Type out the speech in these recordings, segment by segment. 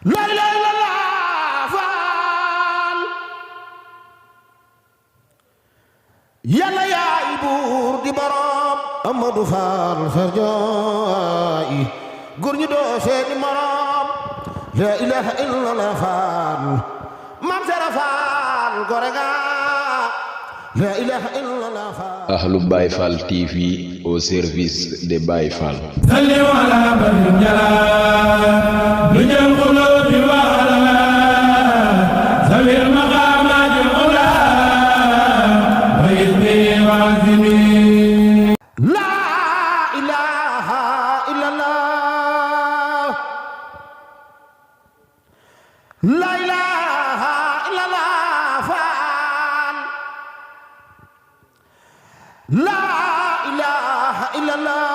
la ilaha illallah faal yàlla yaay buur di borom Amadou Fall sarjooy góor ñi doo seeni morom la ilaha illallah faal mam sera faal gore nga la ilaha illallah faal Ahlu Baye Fall TV au service des Baye Fall. salli ala badri jalal lu jël qulubi wa ala zawil maqamati ula wa ismi wa azmi la ilaha illallah la ilaha illallah faal la ilaha illallah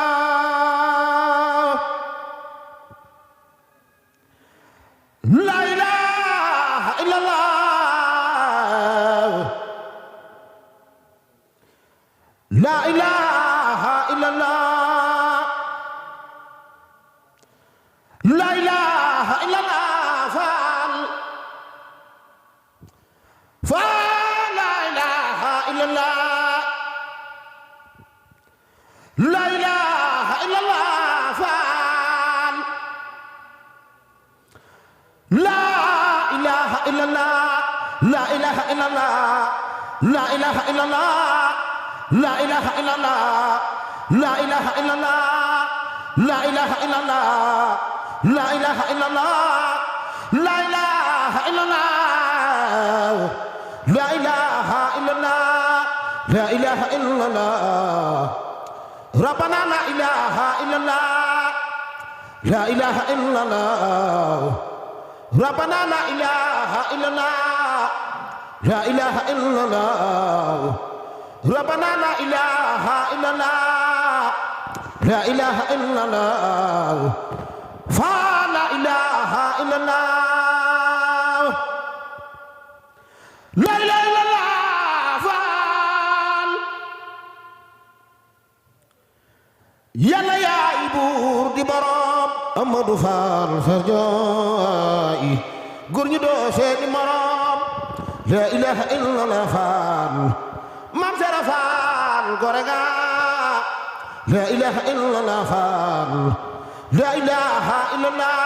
la ilaha illallah la ilaha illallah la ilaha illallah faal faal la ilaha illallah la ilaha illallah faal la ilaha illallah la ilaha illallah la ilaha illallah la ilaha illallah la ilaha illallah la ilaha illallah la ilaha illallah la ilaha illallah la ilaha illallah la ilaha illallah rabbana la ilaha illallah la ilaha illallah rabbana la ilaha illallah la ilaha illallah rabbana la ilaha illallah la ilaha illallah fa la ilaha illallah la ilaha illallah faal yàlla yaay buur di borom Amadou Fall sarjooy góor ñi doo seeni morom la ilaha illallah faal mam sera faal gore nga la ilaha illallah faal la ilaha illallah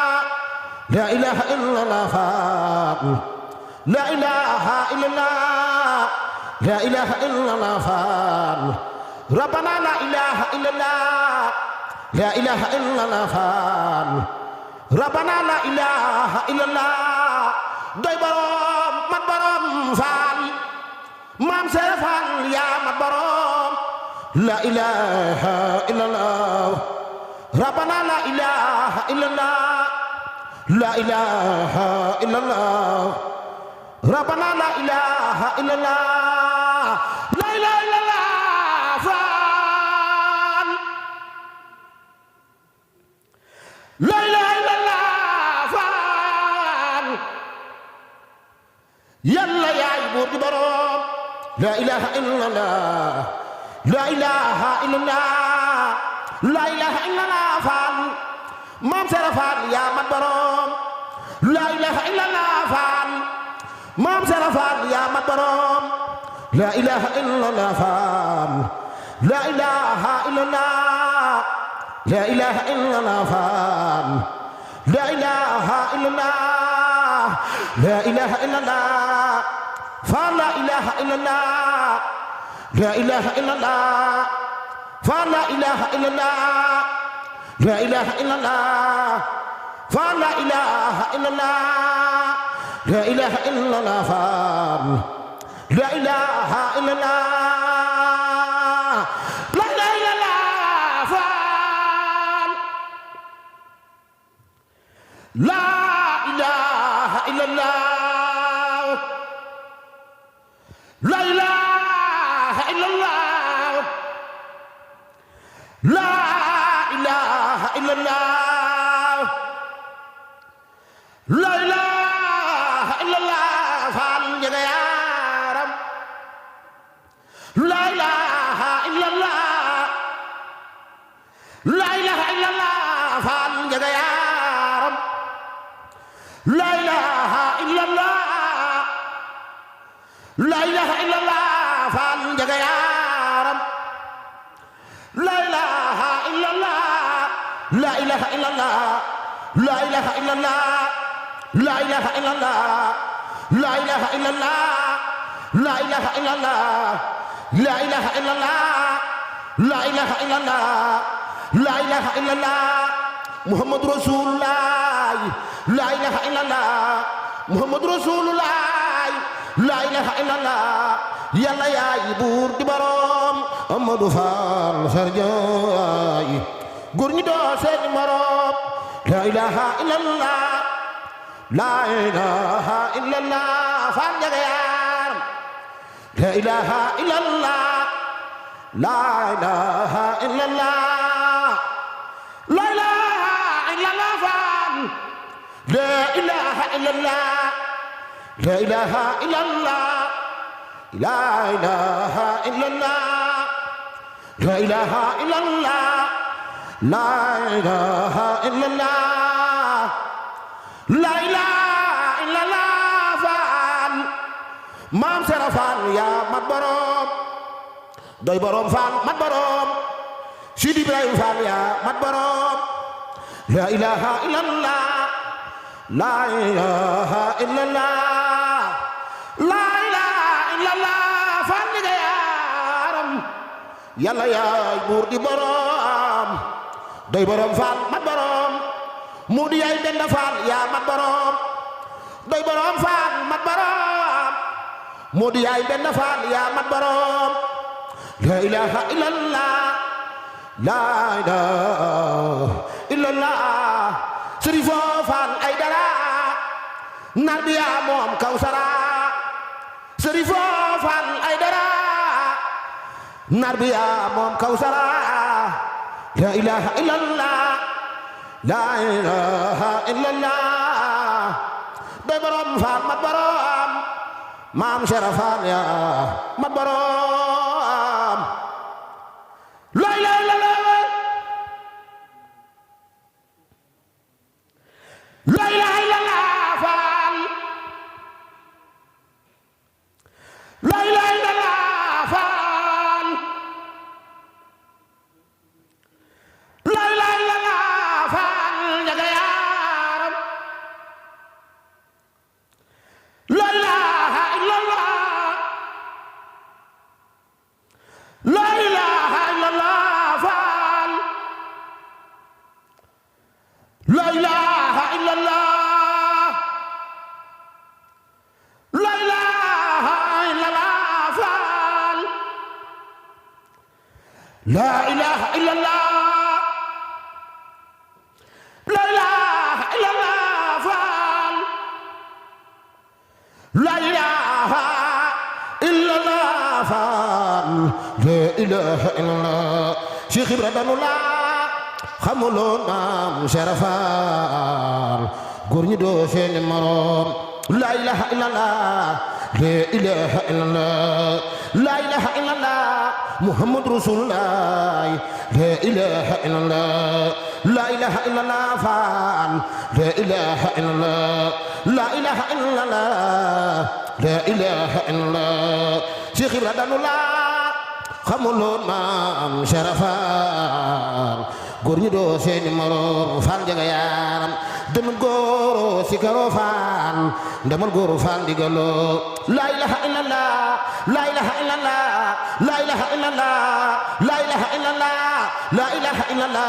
la ilaha illallah faal la ilaha illallah la ilaha illallah faal rabbana la ilaha illallah la ilaha illallah faal rabbana la ilaha illallah doy borom mat borom faal maam sera faal yaa mat borom la ilaha illallah rabbana la ilaha illallah la ilaha illallah rabbana la ilaha illallah la ilaha illallah faal la ilaha illallah faal yàlla yaay buur di borom la ilaha illallah la ilaha illallah la ilaha illallah faal maam sera faal yaa mat borom la ilaha illallah faal maam sera faal yaa mat borom la ilaha illallah faal la ilaha illallah la ilaha illallah faal la ilaha illallah la ilaha illallah faal la ilaha illallah la ilaha illallah faal la ilaha illallah la ilaha illallah faal la ilaha illallah la ilaha illallah faal la ilaha illallah la ilaha illallah faal la ilaha illallah la ilaha illallah la ilaha illallah la ilaha illallah faal njëga yaaram la ilaha illallah la ilaha illallah faal njëga yaaram la ilaha illallah la ilaha illallah Faal Njaga Yaaram la ilaha illallah la ilaha illallah la ilaha illallah la ilaha illallah la ilaha illallah la ilaha illallah la ilaha illallah la ilaha illallah la ilaha illallah Muhammad Rasulullah la ilaha illallah Muhammad Rasulullah la ilaha illallah Yàlla yaay buur di borom Amadou Fall Sarjaay góor ñi doo seen morom la ilaha illallah la ilaha illallah Fall Njaga Yaaram la ilaha illallah la ilaha illallah la ilaha illallah Fall la ilaha illallah la ilaha illallah la ilaha illallah la ilaha illallah la ilaha illallah la ilaha illallah Faal maam Sera Faal yaa mat borom doy borom Faal mat borom Sidi Ibrahima Faal yaa mat borom la ilaha illallah la ilaha illallah la ilaha illallah Faal Njaga Yaaram Yàlla yaay buur di borom doy borom Faal mat borom mu di yaay Benda Faal yaa mat borom doy borom Faal mat borom mu di yaay Benda Faal yaa mat borom la ilaha illallah la ilaha illallah Sërifo Faal Aydara nar bi yaa moom Kawsara Sërifo Faal Aydara nar bi yaa moom Kawsara la ilaha illallah la ilaha illallah doy borom Faal mat borom maam Sera Faal yaa mat borom la ilaha illallah la ilaha illallah Faal la ilaha illallah Faal la ilaha illallah Faal Njaga Yaaram la ilaha illallah la ilaha illallah Faal la ilaha illallah la ilaha illallah Faal la ilaha illallah la ilaha illallah Faal la ilaha illallah Faal la ilaha illallah Cheikh Ibra danu la xamuloon maam Sera Faal góor ñi doo seeni morom la ilaha illallah la ilaha illallah la ilaha illallah Muhammad Rasulullah la ilaha illallah la ilaha illallah Faal la ilaha illallah la ilaha illallah la ilaha illallah Cheikh Ibra danu la xamuloon maam Sera Faal góor ñi doo seeni morom Faal Njaga Yaaram demal góoro si karo Faal demal góoro Faal digalo la ilaha illallah la ilaha illallah la ilaha illallah la ilaha illallah la ilaha illallah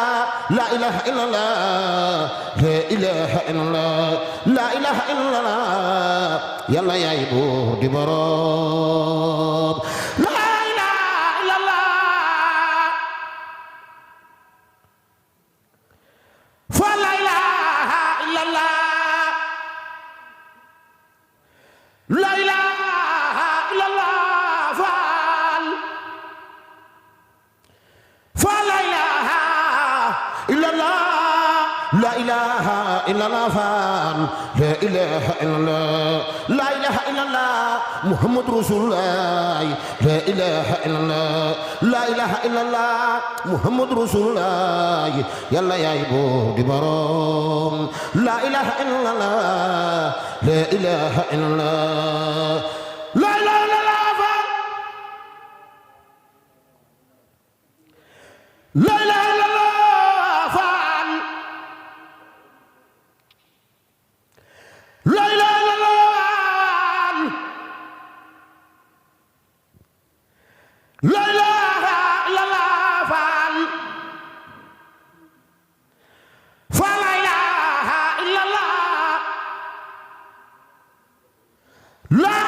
la ilaha illallah la ilaha illallah la ilaha illallah Yàlla yaay buur di borom la ilaha illallah Faal la ilaha illallah la ilaha illallah Faal Faal la ilaha illallah la ilaha illallah Faal la ilaha illallah la ilaha illallah Muhammad Rasulullah la ilaha illallah la ilaha illallah Muhammad Rasulullah Yàlla yaay buur di borom la ilaha illallah la ilaha illallah la ilaha illallah faal la ilaha illallah faal la ilaha illallah la ilaha illallah faal faal la ilaha illallah la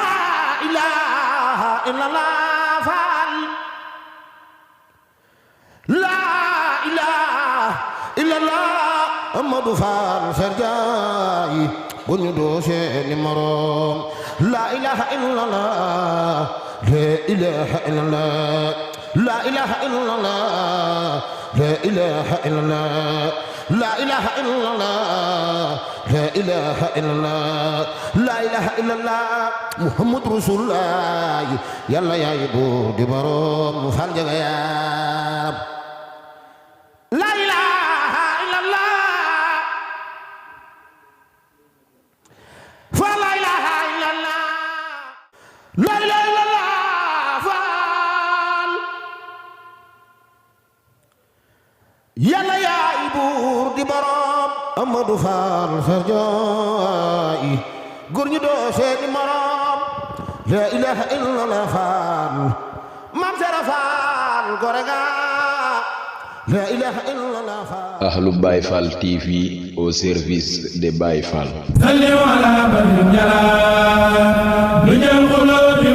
ilaha illallah faal la ilaha illallah Amadu Faal Sarjaay bu ñu doo seeni moroom la ilaha illallah la ilaha illallah la ilaha illallah la ilaha illallah la ilaha illallah la ilaha illallah la ilaha illallah Muhammad Rasulullah yàlla yaay bu di boroom Faal Njaga yaam la ilaha illallah Faal la ilaha illallah la ilaha illallah Faal yàlla yaay buur di boroom Amadu Faal Sarjaay góor ñi doo seeni moroom la ilaha illallah Faal Maam Sara Faal gore nga la ilaha illallah Faal Ahlu Baye Fall TV au service des Baye Fall. salli ala badrin jala lu jël xuloo bi